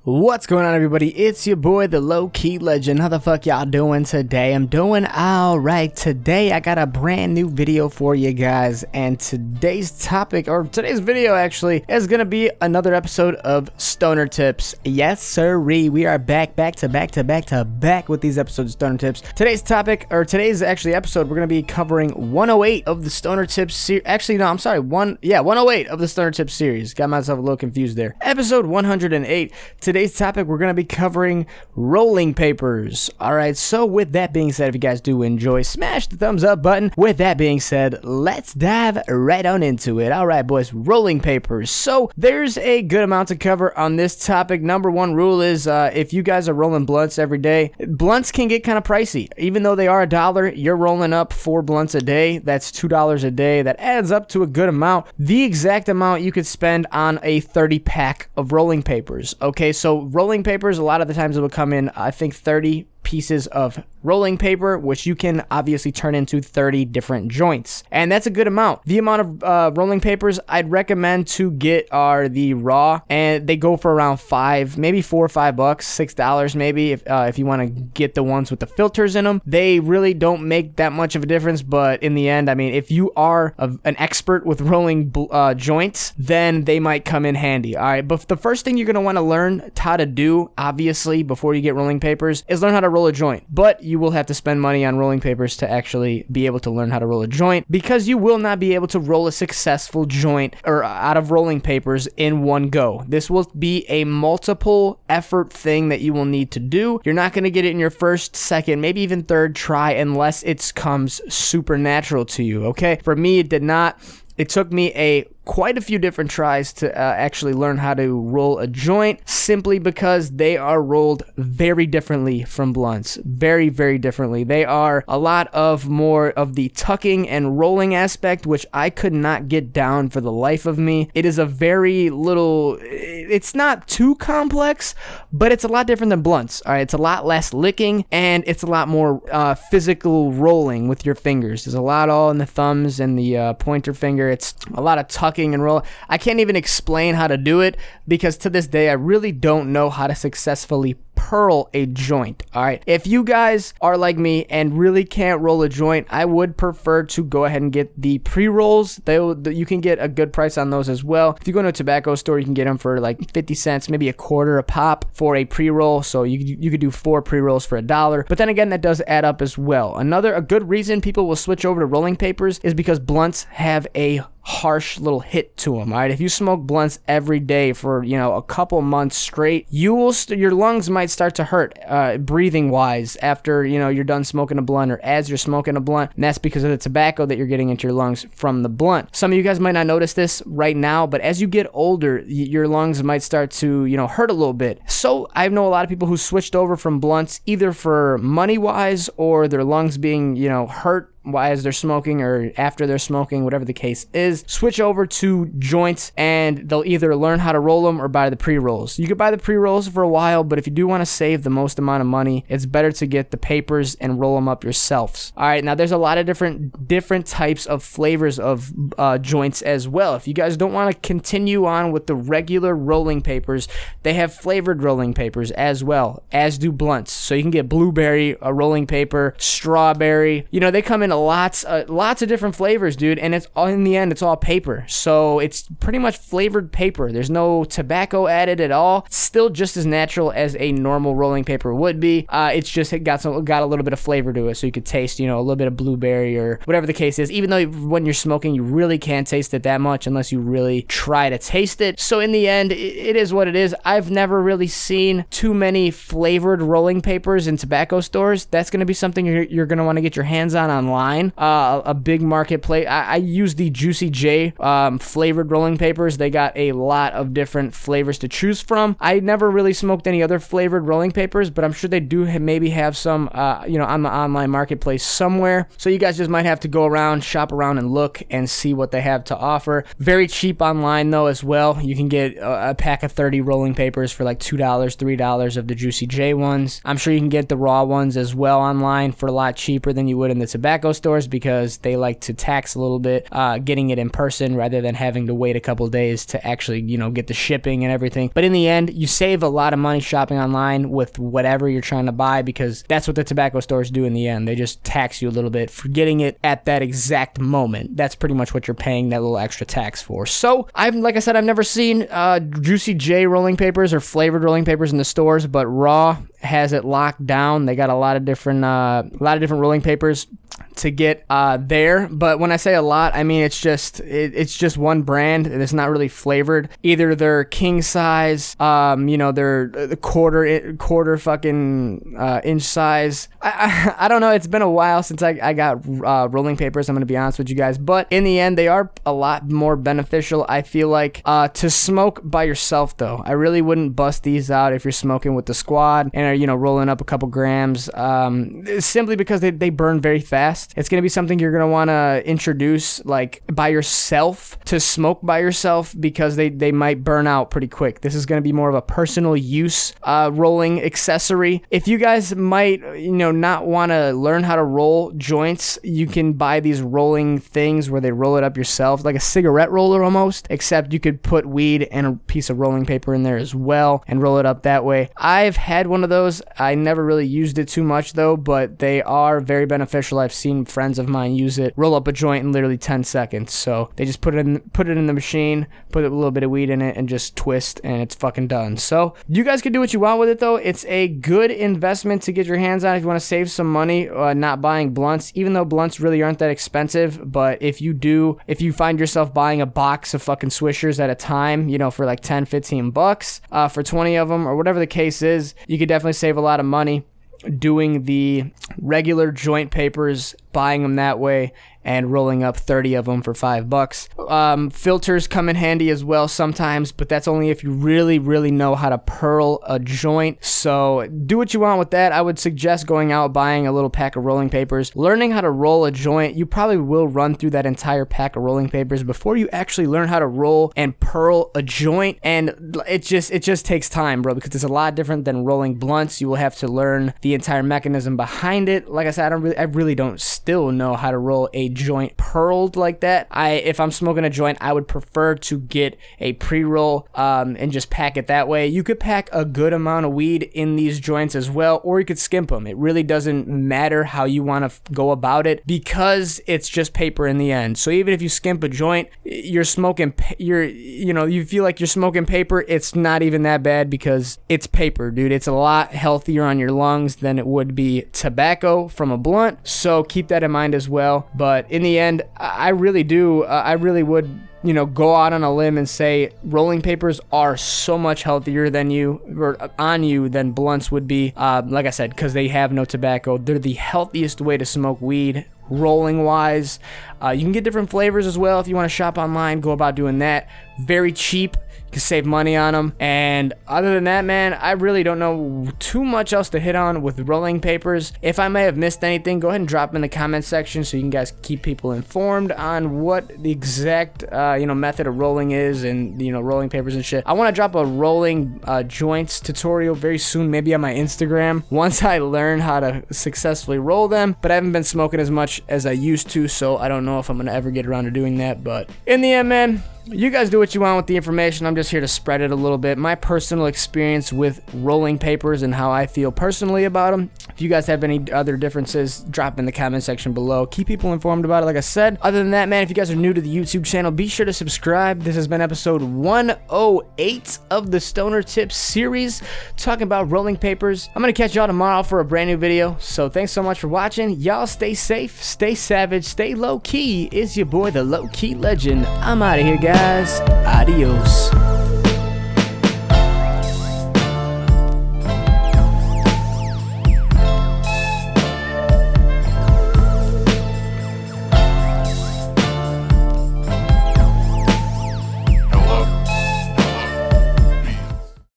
What's going on, everybody? It's your boy, the Low-Key Legend. How the fuck y'all doing today? I'm doing alright. Today I got a brand new video for you guys, and today's topic, or today's video actually, is gonna be another episode of Stoner Tips. Yes sirree, we are back with these episodes of Stoner Tips. Today's topic, or today's actually episode, we're gonna be covering 108 of the Stoner Tips series. Actually, no, I'm sorry, 108 of the Stoner Tips series. Got myself a little confused there. Episode 108. Today's topic, we're going to be covering rolling papers. Alright, so with that being said, if you guys do enjoy, smash the thumbs up button. With that being said, let's dive right on into it. Alright boys, rolling papers. So there's a good amount to cover on this topic. Number one rule is if you guys are rolling blunts every day, blunts can get kind of pricey. Even though they are $1, you're rolling up 4 blunts a day. That's $2 a day. That adds up to a good amount. The exact amount you could spend on a 30 pack of rolling papers. Okay, so rolling papers, a lot of the times it will come in, I think, 30 pieces of rolling paper, which you can obviously turn into 30 different joints, and that's a good amount. The amount of rolling papers I'd recommend to get are the raw, and they go for around maybe $4 or $5, $6 maybe if you want to get the ones with the filters in them. They really don't make that much of a difference, but in the end, I mean, if you are an expert with rolling joints, then they might come in handy. All right, but the first thing you're going to want to learn how to do, obviously, before you get rolling papers, is learn how to roll a joint. But you will have to spend money on rolling papers to actually be able to learn how to roll a joint, because you will not be able to roll a successful joint or out of rolling papers in one go. This will be a multiple effort thing that you will need to do. You're not going to get it in your first, second, maybe even third try unless it comes super natural to you. Okay, for me, it did not. It took me quite a few different tries to actually learn how to roll a joint, simply because they are rolled very differently from blunts. Very, very differently. They are a lot of more of the tucking and rolling aspect, which I could not get down for the life of me. It is a very little, it's not too complex, but it's a lot different than blunts. All right, it's a lot less licking, and it's a lot more physical rolling with your fingers. There's a lot all in the thumbs and the pointer finger. It's a lot of tucking and roll. I can't even explain how to do it, because to this day I really don't know how to successfully pearl a joint. All right, if you guys are like me and really can't roll a joint, I would prefer to go ahead and get the pre-rolls. You can get a good price on those as well. If you go to a tobacco store, you can get them for like 50 cents, maybe a quarter a pop for a pre-roll. So you could do 4 pre-rolls for $1. But then again, that does add up as well. A good reason people will switch over to rolling papers is because blunts have a harsh little hit to them. All right, if you smoke blunts every day for a couple months straight, your lungs might start to hurt breathing wise after you're done smoking a blunt, or as you're smoking a blunt, and that's because of the tobacco that you're getting into your lungs from the blunt. Some of you guys might not notice this right now, but as you get older, your lungs might start to hurt a little bit. So I know a lot of people who switched over from blunts either for money wise, or their lungs being hurt as they're smoking or after they're smoking, whatever the case is, switch over to joints, and they'll either learn how to roll them or buy the pre-rolls. You could buy the pre-rolls for a while, but if you do want to save the most amount of money, it's better to get the papers and roll them up yourselves. All right, now there's a lot of different types of flavors of joints as well. If you guys don't want to continue on with the regular rolling papers, they have flavored rolling papers as well, as do blunts. So you can get blueberry, a rolling paper, strawberry. They come in lots of different flavors, dude, and it's all, in the end, it's all paper. So it's pretty much flavored paper. There's no tobacco added at all. It's still just as natural as a normal rolling paper would be. It's just got a little bit of flavor to it, so you could taste a little bit of blueberry or whatever the case is, even though when you're smoking you really can't taste it that much unless you really try to taste it. So in the end, it is what it is. I've never really seen too many flavored rolling papers in tobacco stores. That's going to be something you're going to want to get your hands on online. A big marketplace. I use the Juicy J flavored rolling papers. They got a lot of different flavors to choose from. I never really smoked any other flavored rolling papers, but I'm sure they do maybe have some on the online marketplace somewhere. So you guys just might have to go around, shop around, and look and see what they have to offer. Very cheap online though as well. You can get a pack of 30 rolling papers for like $2, $3 of the Juicy J ones. I'm sure you can get the raw ones as well online for a lot cheaper than you would in the tobacco tobacco stores because they like to tax a little bit getting it in person rather than having to wait a couple days to actually, you know, get the shipping and everything. But in the end, you save a lot of money shopping online with whatever you're trying to buy, because that's what the tobacco stores do in the end. They just tax you a little bit for getting it at that exact moment. That's pretty much what you're paying that little extra tax for. So like I said, I've never seen Juicy J rolling papers or flavored rolling papers in the stores, but Raw has it locked down. They got a lot of different rolling papers to get there. But when I say a lot, I mean it's just one brand, and it's not really flavored. Either they're king size, you know, they're the quarter fucking inch size. I don't know. It's been a while since I got rolling papers, I'm gonna be honest with you guys, but in the end they are a lot more beneficial, I feel like, to smoke by yourself though. I really wouldn't bust these out if you're smoking with the squad and are, you know, rolling up a couple grams, simply because they burn very fast. It's going to be something you're going to want to introduce like by yourself, to smoke by yourself, because they might burn out pretty quick. This is going to be more of a personal use rolling accessory. If you guys might, you know, not want to learn how to roll joints, you can buy these rolling things where they roll it up yourself, like a cigarette roller almost, except you could put weed and a piece of rolling paper in there as well and roll it up that way. I've had one of those. I never really used it too much though, but they are very beneficial. I've seen friends of mine use it, roll up a joint in literally 10 seconds. So they just put it in the machine, put a little bit of weed in it, and just twist, and it's fucking done. So you guys can do what you want with it though. It's a good investment to get your hands on if you want to save some money, not buying blunts, even though blunts really aren't that expensive. But if you find yourself buying a box of fucking swishers at a time, you know, for like 10-15 bucks for 20 of them or whatever the case is, you could definitely save a lot of money doing the regular joint papers, buying them that way, and rolling up 30 of them for $5. Filters come in handy as well sometimes, but that's only if you really, really know how to pearl a joint. So do what you want with that. I would suggest going out, buying a little pack of rolling papers, learning how to roll a joint. You probably will run through that entire pack of rolling papers before you actually learn how to roll and pearl a joint. And it just takes time, bro, because it's a lot different than rolling blunts. You will have to learn the entire mechanism behind it. Like I said, I really don't still know how to roll a joint pearled like that. If I'm smoking a joint, I would prefer to get a pre-roll and just pack it that way. You could pack a good amount of weed in these joints as well, or you could skimp them. It really doesn't matter how you want to go about it, because it's just paper in the end. So even if you skimp a joint, you're smoking, you feel like you're smoking paper. It's not even that bad because it's paper, dude. It's a lot healthier on your lungs than it would be tobacco from a blunt. So keep that in mind as well. But in the end, I really would, you know, go out on a limb and say rolling papers are so much healthier than than blunts would be. Like I said, because they have no tobacco. They're the healthiest way to smoke weed, rolling wise. You can get different flavors as well if you want to shop online. Go about doing that. Very cheap. You can save money on them. And other than that, man, I really don't know too much else to hit on with rolling papers. If I may have missed anything, go ahead and drop in the comment section so you can guys keep people informed on what the exact method of rolling is, and rolling papers and shit. I want to drop a rolling joints tutorial very soon, maybe on my Instagram, once I learn how to successfully roll them. But I haven't been smoking as much as I used to, so I don't know if I'm gonna ever get around to doing that. But in the end, man, you guys do what you want with the information. I'm just here to spread it a little bit. My personal experience with rolling papers and how I feel personally about them. If you guys have any other differences, drop in the comment section below. Keep people informed about it, like I said. Other than that, man, if you guys are new to the YouTube channel, be sure to subscribe. This has been episode 108 of the Stoner Tips series, talking about rolling papers. I'm going to catch y'all tomorrow for a brand new video. So thanks so much for watching. Y'all stay safe, stay savage, stay low-key. It's your boy, the Low-Key Legend. I'm out of here, guys. Adios.